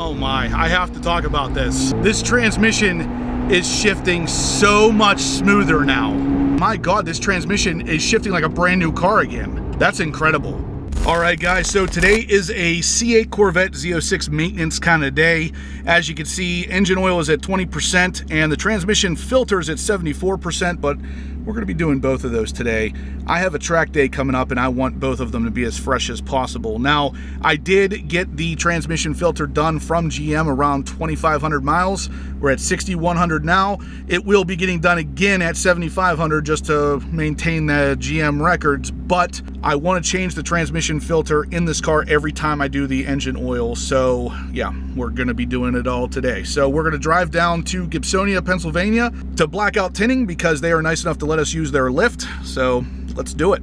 Oh my, I have to talk about this. This transmission is shifting so much smoother now. My God, this transmission is shifting like a brand new car again. That's incredible. All right, guys, so today is a C8 Corvette Z06 maintenance kind of day. As you can see, engine oil is at 20% and the transmission filter is at 74%, but we're gonna be doing both of those today. I have a track day coming up and I want both of them to be as fresh as possible. Now, I did get the transmission filter done from GM around 2,500 miles. We're at 6,100 now. It will be getting done again at 7,500 just to maintain the GM records, but I want to change the transmission filter in this car every time I do the engine oil. So yeah, we're going to be doing it all today. So we're going to drive down to Gibsonia, Pennsylvania to Blackout Tinting because they are nice enough to let us use their lift. So let's do it.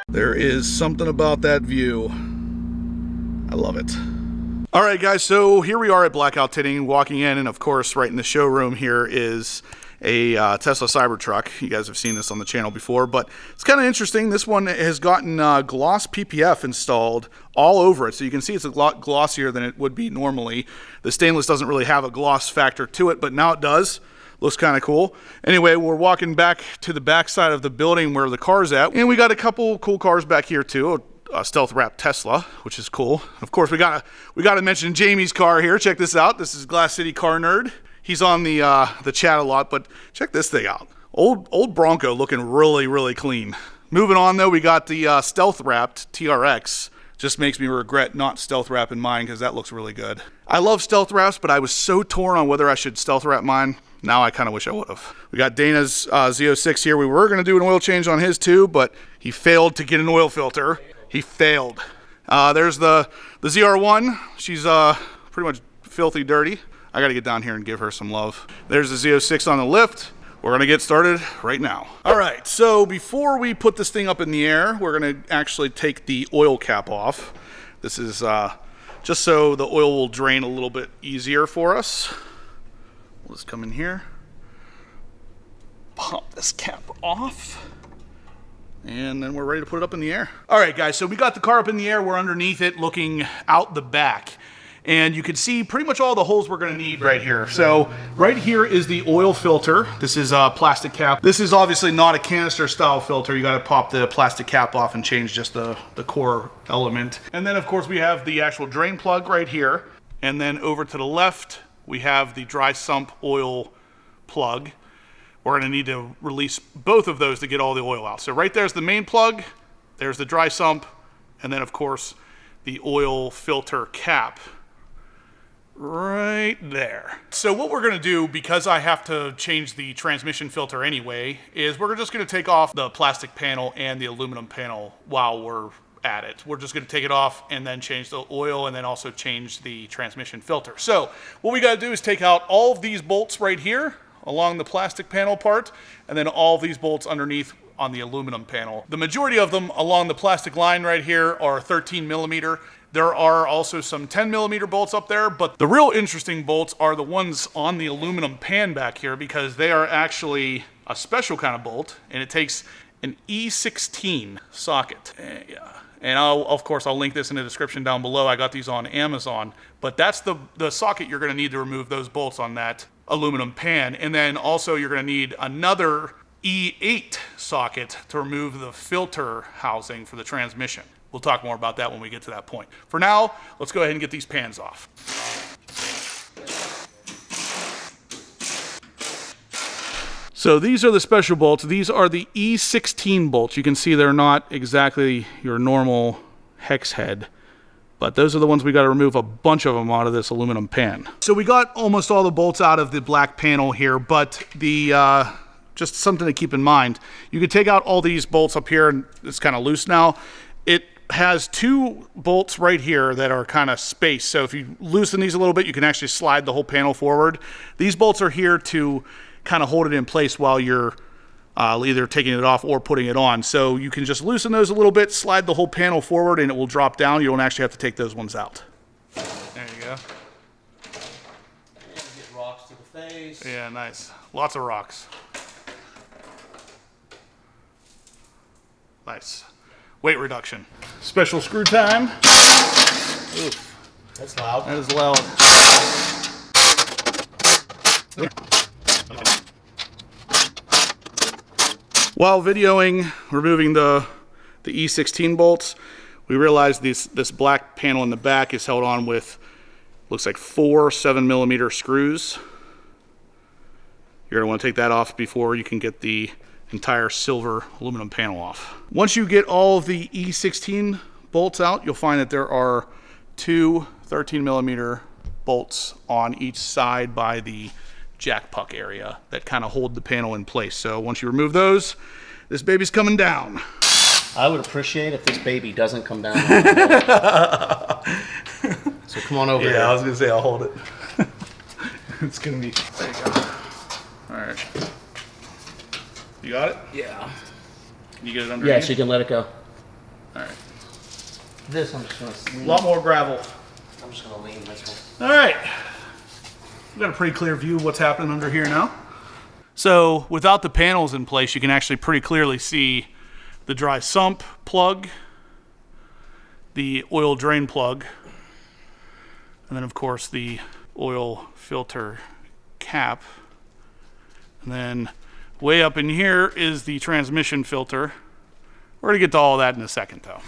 There is something about that view. I love it. All right, guys, so here we are at Blackout Tinting, walking in, and of course, right in the showroom here is a Tesla Cybertruck. You guys have seen this on the channel before, but it's kind of interesting. This one has gotten gloss PPF installed all over it, so you can see it's a lot glossier than it would be normally. The stainless doesn't really have a gloss factor to it, but now it does. Looks kind of cool. Anyway, we're walking back to the back side of the building where the car's at, and we got a couple cool cars back here too. A stealth wrap Tesla, which is cool. Of course, we gotta mention Jamie's car here. Check this out. This is Glass City Car Nerd. He's on the chat a lot, but check this thing out. Old Bronco looking really, really clean. Moving on though, we got the stealth wrapped TRX. Just makes me regret not stealth wrapping mine because that looks really good. I love stealth wraps, but I was so torn on whether I should stealth wrap mine. Now I kind of wish I would have. We got Dana's Z06 here. We were gonna do an oil change on his too, but he failed to get an oil filter. He failed. There's the ZR1. She's pretty much filthy dirty. I gotta get down here and give her some love. There's the Z06 on the lift. We're gonna get started right now. All right, so before we put this thing up in the air, we're gonna actually take the oil cap off. This is just so the oil will drain a little bit easier for us. We'll just come in here, pop this cap off, and then we're ready to put it up in the air. All right, guys, so we got the car up in the air. We're underneath it looking out the back. And you can see pretty much all the holes we're gonna need right here. So right here is the oil filter. This is a plastic cap. This is obviously not a canister style filter. You gotta pop the plastic cap off and change just the core element. And then of course we have the actual drain plug right here. And then over to the left, we have the dry sump oil plug. We're gonna need to release both of those to get all the oil out. So right there's the main plug, there's the dry sump, and then of course the oil filter cap right there. So what we're gonna do, because I have to change the transmission filter anyway, is we're just gonna take off the plastic panel and the aluminum panel while we're at it. We're just gonna take it off and then change the oil and then also change the transmission filter. So what we gotta do is take out all of these bolts right here along the plastic panel part, and then all of these bolts underneath on the aluminum panel. The majority of them along the plastic line right here are 13 millimeter. There are also some 10 millimeter bolts up there, but the real interesting bolts are the ones on the aluminum pan back here because they are actually a special kind of bolt, and it takes an E16 socket. And of course, I'll link this in the description down below. I got these on Amazon, but that's the socket you're gonna need to remove those bolts on that aluminum pan. And then also you're gonna need another E8 socket to remove the filter housing for the transmission. We'll talk more about that when we get to that point. For now, let's go ahead and get these pans off. So these are the special bolts. These are the E16 bolts. You can see they're not exactly your normal hex head, but those are the ones we got to remove a bunch of them out of this aluminum pan. So we got almost all the bolts out of the black panel here, but the just something to keep in mind. You can take out all these bolts up here, and it's kind of loose now. It has two bolts right here that are kind of spaced. So if you loosen these a little bit, you can actually slide the whole panel forward. These bolts are here to kind of hold it in place while you're either taking it off or putting it on. So you can just loosen those a little bit, slide the whole panel forward, and it will drop down. You don't actually have to take those ones out. There you go. And get rocks to the face. Yeah, nice. Lots of rocks. Nice. Weight reduction. Special screw time. Oof. That's loud. That is loud. While videoing removing the E16 bolts, we realized this black panel in the back is held on with, looks like 4 7mm screws. You're going to want to take that off before you can get the entire silver aluminum panel off. Once you get all of the E16 bolts out, you'll find that there are 2 13mm bolts on each side by the jack puck area that kind of hold the panel in place. So once you remove those, this baby's coming down. I would appreciate if this baby doesn't come down. So come on over here. Yeah, I was going to say I'll hold it. It's going to be... There you go. All right. You got it? Yeah. Can you get it under? Yeah, so you can let it go. All right. This, I'm just going to lean. A lot more gravel. I'm just going to lean this one. All right. We've got a pretty clear view of what's happening under here now. So without the panels in place, you can actually pretty clearly see the dry sump plug, the oil drain plug, and then of course the oil filter cap. And then way up in here is the transmission filter. We're going to get to all of that in a second though.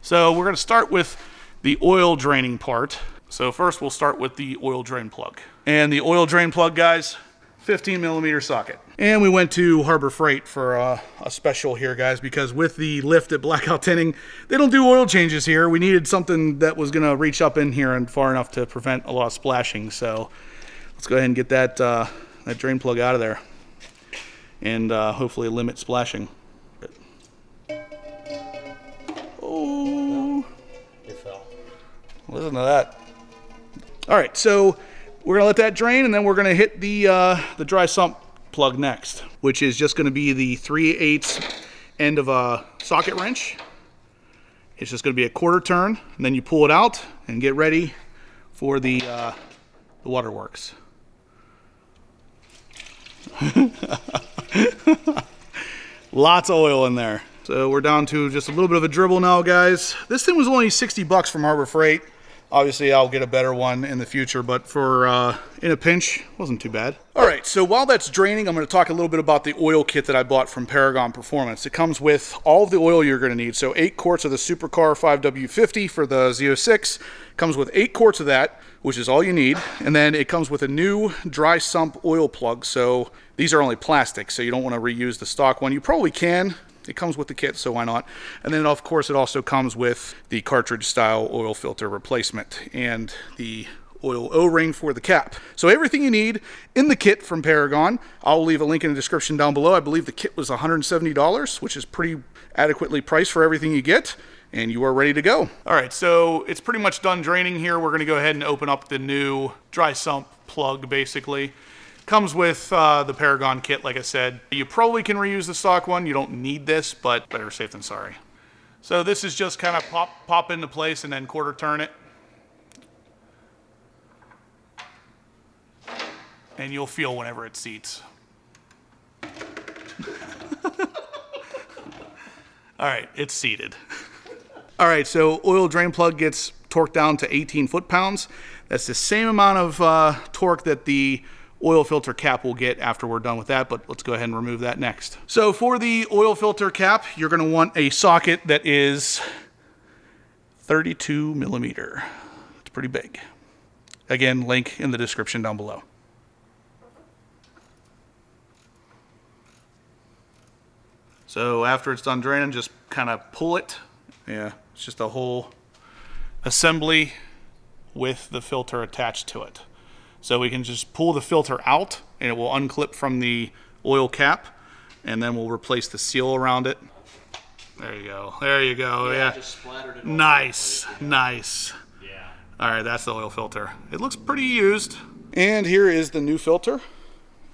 So we're going to start with the oil draining part. So first we'll start with the oil drain plug. And the oil drain plug, guys, 15mm socket. And we went to Harbor Freight for a special here, guys, because with the lift at Blackout Tinting, they don't do oil changes here. We needed something that was going to reach up in here and far enough to prevent a lot of splashing. So let's go ahead and get that, that drain plug out of there and hopefully limit splashing. Oh, It fell. listen to that. All right, so we're gonna let that drain, and then we're gonna hit the dry sump plug next, which is just gonna be the 3/8 end of a socket wrench. It's just gonna be a quarter turn, and then you pull it out and get ready for the waterworks. Lots of oil in there. So we're down to just a little bit of a dribble now, guys. This thing was only 60 bucks from Harbor Freight. Obviously, I'll get a better one in the future, but for in a pinch, wasn't too bad. All right, so while that's draining, I'm going to talk a little bit about the oil kit that I bought from Paragon Performance. It comes with all of the oil you're going to need. So 8 quarts of the Supercar 5W50 for the Z06. Comes with 8 quarts of that, which is all you need. And then it comes with a new dry sump oil plug. So these are only plastic, so you don't want to reuse the stock one. You probably can. It comes with the kit, so why not? And then, of course, it also comes with the cartridge-style oil filter replacement and the oil O-ring for the cap. So everything you need in the kit from Paragon. I'll leave a link in the description down below. I believe the kit was $170, which is pretty adequately priced for everything you get, and you are ready to go. All right, so it's pretty much done draining here. We're going to go ahead and open up the new dry sump plug, basically. Comes with the Paragon kit, like I said. You probably can reuse the stock one. You don't need this, but better safe than sorry. So this is just kind of pop into place and then quarter turn it. And you'll feel whenever it seats. All right, it's seated. All right, so oil drain plug gets torqued down to 18 foot-pounds. That's the same amount of torque that the oil filter cap will get after we're done with that, but let's go ahead and remove that next. So for the oil filter cap, you're going to want a socket that is 32mm. It's pretty big. Again, link in the description down below. So after it's done draining, just kind of pull it. Yeah, it's just a whole assembly with the filter attached to it. So we can just pull the filter out and it will unclip from the oil cap, and then we'll replace the seal around it. There you go. There you go. Yeah. Just splattered it Nice. Nice. Yeah. All right, that's the oil filter. It looks pretty used. And here is the new filter,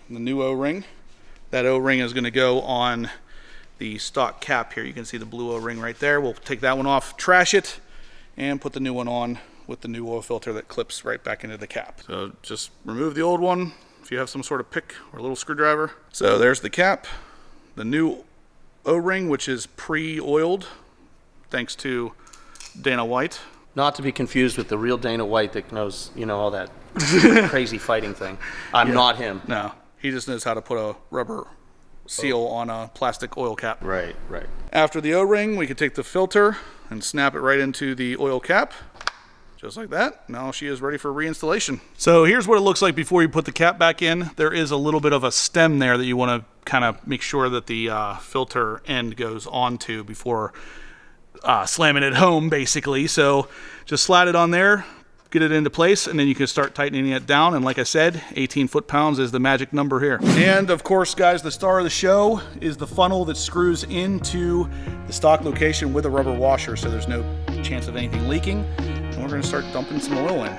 the new O-ring. That O-ring is going to go on the stock cap here. You can see the blue O-ring right there. We'll take that one off, trash it, and put the new one on with the new oil filter that clips right back into the cap. So just remove the old one if you have some sort of pick or a little screwdriver. So there's the cap, the new O-ring, which is pre-oiled thanks to Dana White. Not to be confused with the real Dana White that knows, you know, all that crazy fighting thing. I'm not him. No, he just knows how to put a rubber seal on a plastic oil cap. Right, right. After the O-ring, we can take the filter and snap it right into the oil cap. Just like that. Now she is ready for reinstallation. So here's what it looks like before you put the cap back in. There is a little bit of a stem there that you want to kind of make sure that the filter end goes onto before slamming it home, basically. So just slide it on there, get it into place, and then you can start tightening it down. And like I said, 18 foot-pounds is the magic number here. And of course, guys, the star of the show is the funnel that screws into the stock location with a rubber washer, so there's no chance of anything leaking. And we're gonna start dumping some oil in.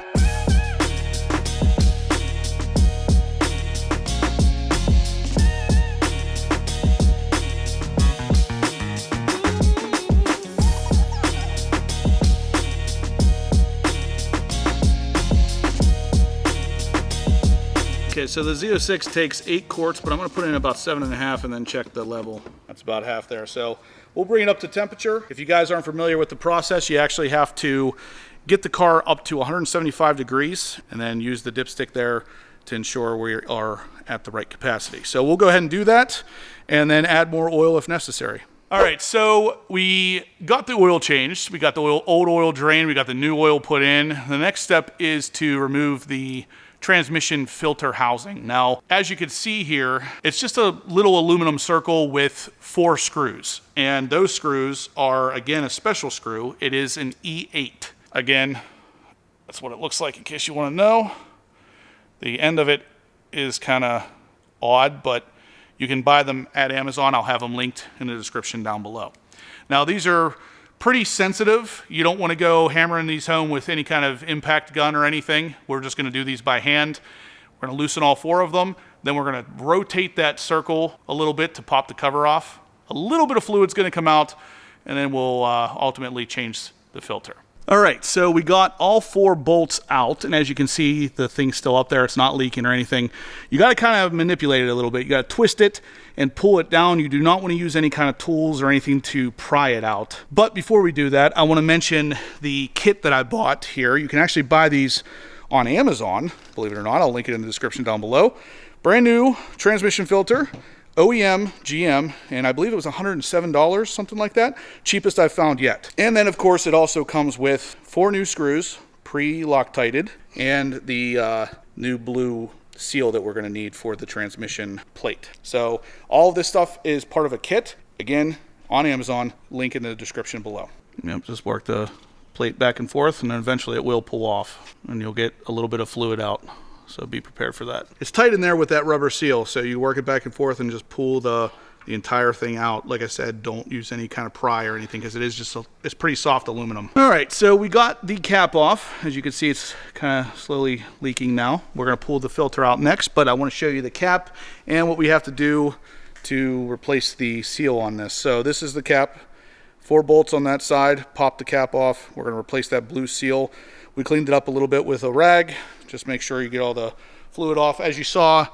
Okay, so the Z06 takes 8 quarts, but I'm gonna put in about 7.5 and then check the level. That's about half there. So we'll bring it up to temperature. If you guys aren't familiar with the process, you actually have to get the car up to 175 degrees and then use the dipstick there to ensure we are at the right capacity. So we'll go ahead and do that and then add more oil if necessary. All right, so we got the oil changed. We got the old oil drained. We got the new oil put in. The next step is to remove the transmission filter housing. Now, as you can see here, it's just a little aluminum circle with 4 screws. And those screws are, again, a special screw. It is an E8. Again, that's what it looks like in case you want to know. The end of it is kind of odd, but you can buy them at Amazon. I'll have them linked in the description down below. Now, these are pretty sensitive. You don't want to go hammering these home with any kind of impact gun or anything. We're just going to do these by hand. We're going to loosen all 4 of them. Then we're going to rotate that circle a little bit to pop the cover off. A little bit of fluid's going to come out, and then we'll ultimately change the filter. All right, so we got all 4 bolts out, and as you can see, the thing's still up there. It's not leaking or anything. You got to kind of manipulate it a little bit. You got to twist it and pull it down. You do not want to use any kind of tools or anything to pry it out. But before we do that, I want to mention the kit that I bought here. You can actually buy these on Amazon, believe it or not. I'll link it in the description down below. Brand new transmission filter. OEM, GM, and I believe it was $107, something like that. Cheapest I've found yet. And then, of course, it also comes with 4 new screws, pre-Loctited, and the new blue seal that we're going to need for the transmission plate. So all of this stuff is part of a kit. Again, on Amazon, link in the description below. Yep, just work the plate back and forth, and then eventually it will pull off, and you'll get a little bit of fluid out. So be prepared for that. It's tight in there with that rubber seal, so you work it back and forth and just pull the entire thing out. Like I said, don't use any kind of pry or anything because it is just it's pretty soft aluminum. All right, so we got the cap off. As you can see, it's kind of slowly leaking now. We're gonna pull the filter out next, but I wanna show you the cap and what we have to do to replace the seal on this. So this is the cap, 4 bolts on that side, pop the cap off. We're gonna replace that blue seal. We cleaned it up a little bit with a rag. Just make sure you get all the fluid off. As you saw,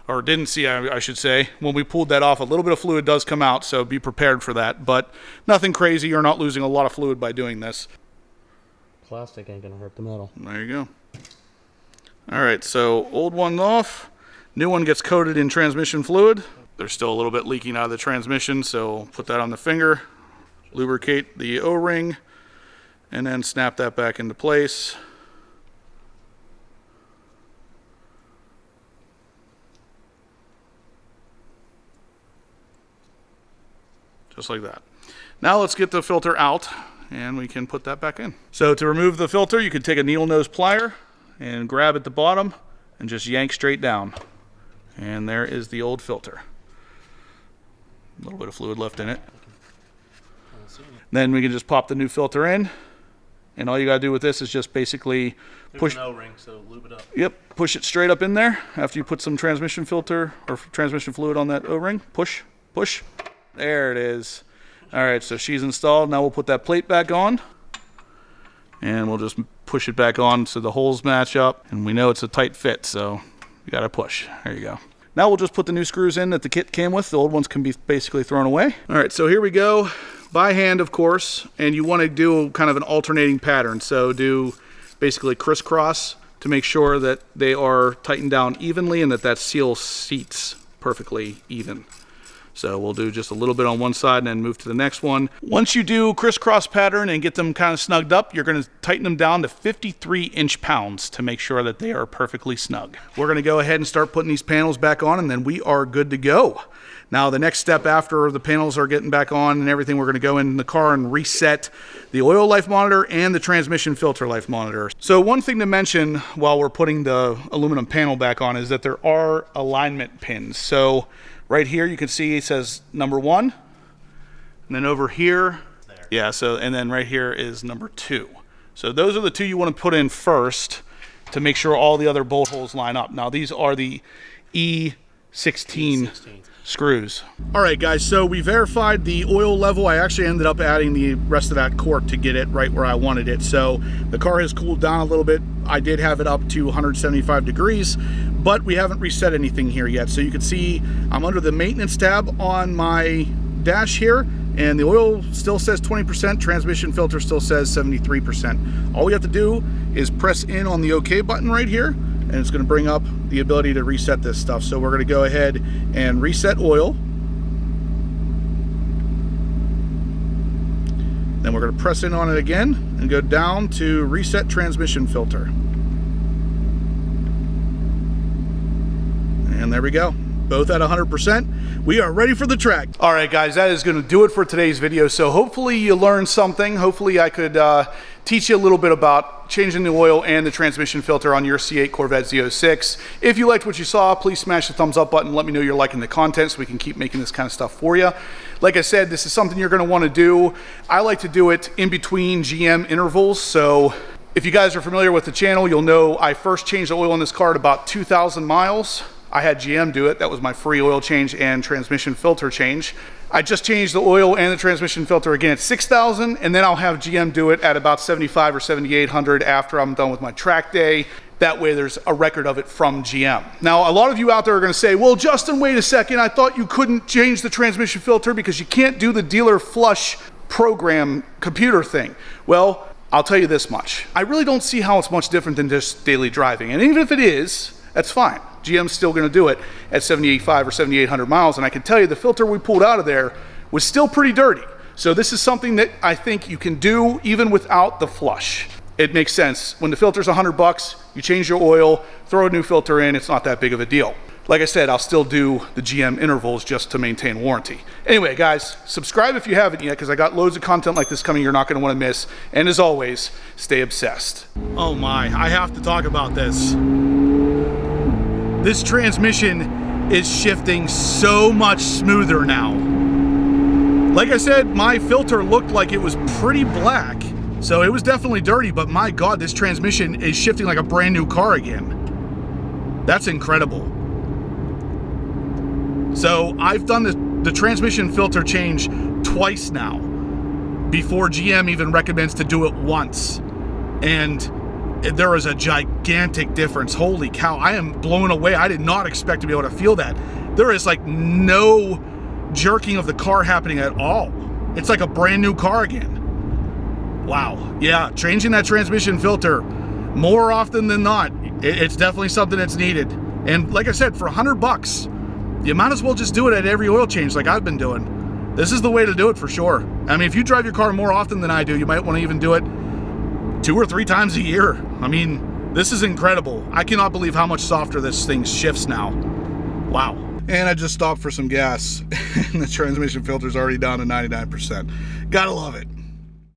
or didn't see, I should say, when we pulled that off, a little bit of fluid does come out, so be prepared for that. But nothing crazy. You're not losing a lot of fluid by doing this. Plastic ain't gonna hurt the metal. There you go. All right, so old one off. New one gets coated in transmission fluid. There's still a little bit leaking out of the transmission, so put that on the finger. Lubricate the O-ring, and then snap that back into place. Just like that. Now let's get the filter out and we can put that back in. So to remove the filter, you can take a needle nose plier and grab at the bottom and just yank straight down. And there is the old filter. A little bit of fluid left in it. Then we can just pop the new filter in, and all you gotta do with this is just basically push. There's an O-ring, so lube it up. Yep, push it straight up in there after you put some transmission filter or transmission fluid on that O-ring. Push, push. There it is. All right, so she's installed. Now we'll put that plate back on, and we'll just push it back on so the holes match up. And we know it's a tight fit, so you gotta push. There you go. Now we'll just put the new screws in that the kit came with. The old ones can be basically thrown away. All right, so here we go. by hand, of course, and you want to do kind of an alternating pattern. So do basically crisscross to make sure that they are tightened down evenly and that seal seats perfectly even. So we'll do just a little bit on one side and then move to the next one. Once you do crisscross pattern and get them kind of snugged up, you're going to tighten them down to 53 inch-pounds to make sure that they are perfectly snug. We're going to go ahead and start putting these panels back on, and then we are good to go. Now the next step after the panels are getting back on and everything, we're going to go in the car and reset the oil life monitor and the transmission filter life monitor. So one thing to mention while we're putting the aluminum panel back on is that there are alignment pins. So right here you can see it says number 1, and then over here, yeah, so, and then right here is number 2. So those are the 2 you want to put in first to make sure all the other bolt holes line up. Now these are the E16 screws. All right guys, so we verified the oil level. I actually ended up adding the rest of that cork to get it right where I wanted it. So the car has cooled down a little bit. I did have it up to 175 degrees, but we haven't reset anything here yet. So you can see I'm under the maintenance tab on my dash here, and the oil still says 20%, transmission filter still says 73%. All we have to do is press in on the OK button right here, and it's going to bring up the ability to reset this stuff. So we're going to go ahead and reset oil. Then we're going to press in on it again and go down to reset transmission filter. And there we go. Both at 100%. We are ready for the track. All right, guys, that is going to do it for today's video. So hopefully you learned something. Hopefully I could teach you a little bit about changing the oil and the transmission filter on your C8 Corvette Z06. If you liked what you saw, please smash the thumbs up button. Let me know you're liking the content so we can keep making this kind of stuff for you. Like I said, this is something you're going to want to do. I like to do it in between GM intervals. So if you guys are familiar with the channel, you'll know I first changed the oil in this car at about 2,000 miles. I had GM do it. That was my free oil change and transmission filter change. I just changed the oil and the transmission filter again at 6,000, and then I'll have GM do it at about 7,500 or 7,800 after I'm done with my track day. That way there's a record of it from GM. Now, a lot of you out there are gonna say, well, Justin, wait a second. I thought you couldn't change the transmission filter because you can't do the dealer flush program computer thing. Well, I'll tell you this much. I really don't see how it's much different than just daily driving. And even if it is, that's fine. GM's still going to do it at 7,850 or 7,800 miles. And I can tell you the filter we pulled out of there was still pretty dirty. So this is something that I think you can do even without the flush. It makes sense. When the filter's $100, you change your oil, throw a new filter in, it's not that big of a deal. Like I said, I'll still do the GM intervals just to maintain warranty. Anyway, guys, subscribe if you haven't yet, because I got loads of content like this coming you're not going to want to miss. And as always, stay obsessed. Oh my, I have to talk about this. This transmission is shifting so much smoother now. Like I said, my filter looked like it was pretty black, so it was definitely dirty, but my God, this transmission is shifting like a brand new car again. That's incredible. So I've done the transmission filter change twice now, before GM even recommends to do it once. And there is a gigantic difference. Holy cow, I am blown away. I did not expect to be able to feel that. There is like no jerking of the car happening at all. It's like a brand new car again. Wow. Yeah, changing that transmission filter more often than not, it's definitely something that's needed. And like I said, for $100, you might as well just do it at every oil change like I've been doing. This is the way to do it for sure. I mean, if you drive your car more often than I do, you might want to even do it 2 or 3 times a year. I mean, this is incredible. I cannot believe how much softer this thing shifts now. Wow. And I just stopped for some gas and the transmission filter's already down to 99%. Gotta love it.